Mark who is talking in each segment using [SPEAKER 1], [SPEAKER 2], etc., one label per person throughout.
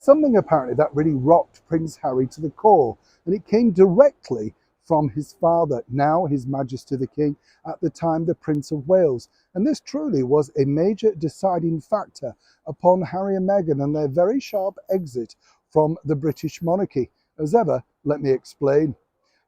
[SPEAKER 1] Something apparently that really rocked Prince Harry to the core, and it came directly from his father, now His Majesty the King, at the time the Prince of Wales. And this truly was a major deciding factor upon Harry and Meghan and their very sharp exit from the British monarchy. As ever, let me explain.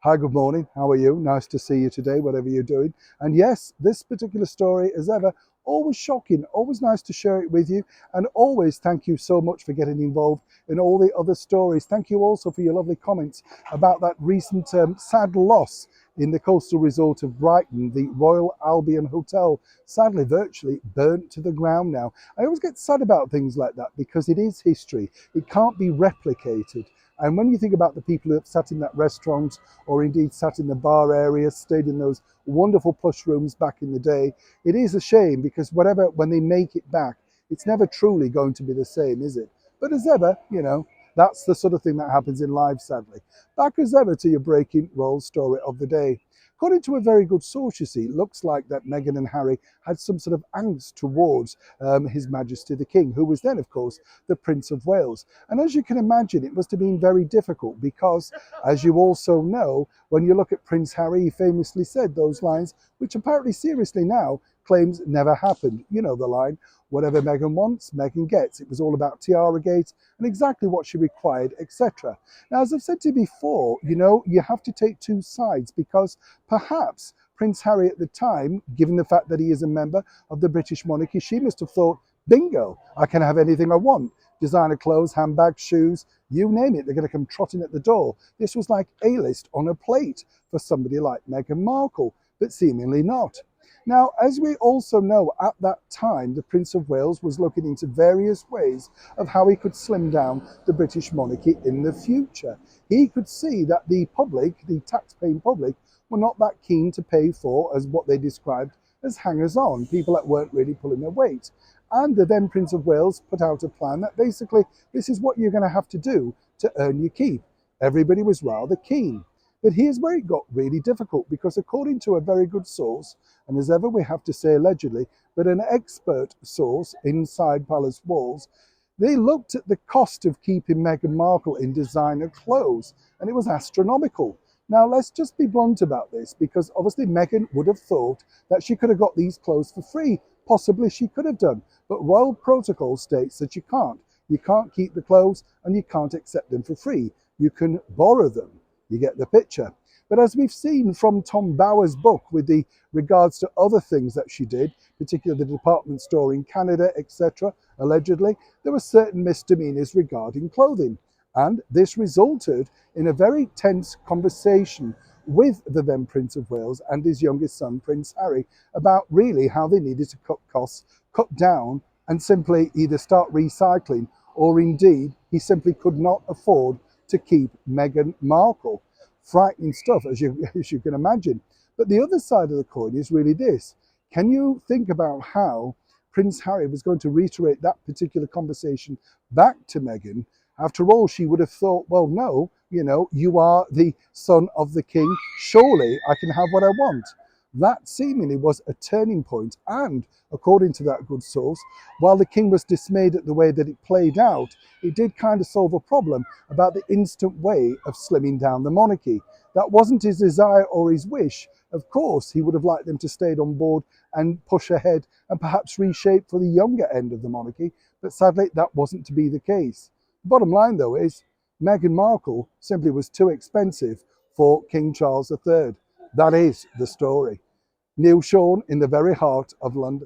[SPEAKER 1] Hi, good morning. How are you? Nice to see you today, whatever you're doing. And yes, this particular story, as ever, always shocking, always nice to share it with you. And always thank you so much for getting involved in all the other stories. Thank you also for your lovely comments about that recent sad loss in the coastal resort of Brighton, the Royal Albion Hotel, sadly virtually burnt to the ground now. I always get sad about things like that because it is history. It can't be replicated. And when you think about the people who have sat in that restaurant or indeed sat in the bar area, stayed in those wonderful plush rooms back in the day, it is a shame because when they make it back, it's never truly going to be the same, is it? But as ever, that's the sort of thing that happens in life, sadly. Back as ever to your breaking royal story of the day. According to a very good source, you see, it looks like that Meghan and Harry had some sort of angst towards His Majesty the King, who was then, of course, the Prince of Wales. And as you can imagine, it must have been very difficult because, as you also know, when you look at Prince Harry, he famously said those lines, which apparently seriously now claims never happened. You know the line, whatever Meghan wants, Meghan gets. It was all about Tiara Gate and exactly what she required, etc. Now, as I've said to you before, you have to take two sides because perhaps Prince Harry at the time, given the fact that he is a member of the British monarchy, she must have thought, bingo, I can have anything I want. Designer clothes, handbags, shoes, you name it, they're going to come trotting at the door. This was like A-list on a plate for somebody like Meghan Markle, but seemingly not. Now, as we also know, at that time, the Prince of Wales was looking into various ways of how he could slim down the British monarchy in the future. He could see that the public, the tax-paying public, were not that keen to pay for, as what they described as hangers-on, people that weren't really pulling their weight. And the then Prince of Wales put out a plan that basically, this is what you're going to have to do to earn your keep. Everybody was rather keen. But here's where it got really difficult because according to a very good source, and as ever we have to say allegedly, but an expert source inside palace walls, they looked at the cost of keeping Meghan Markle in designer clothes, and it was astronomical. Now, let's just be blunt about this, because obviously Meghan would have thought that she could have got these clothes for free. Possibly she could have done, but royal protocol states that you can't. You can't keep the clothes and you can't accept them for free. You can borrow them. You get the picture. But as we've seen from Tom Bower's book with the regards to other things that she did, particularly the department store in Canada, etc., allegedly, there were certain misdemeanors regarding clothing. And this resulted in a very tense conversation with the then Prince of Wales and his youngest son, Prince Harry, about really how they needed to cut costs, cut down, and simply either start recycling, or indeed, he simply could not afford to keep Meghan Markle. Frightening stuff, as you can imagine. But the other side of the coin is really this. Can you think about how Prince Harry was going to reiterate that particular conversation back to Meghan? After all, she would have thought, well, no, you are the son of the king. Surely I can have what I want. That seemingly was a turning point. And according to that good source, while the king was dismayed at the way that it played out, it did kind of solve a problem about the instant way of slimming down the monarchy. That wasn't his desire or his wish. Of course, he would have liked them to stay on board and push ahead and perhaps reshape for the younger end of the monarchy. But sadly, that wasn't to be the case. Bottom line, though, is Meghan Markle simply was too expensive for King Charles III. That is the story. Neil Sean in the very heart of London.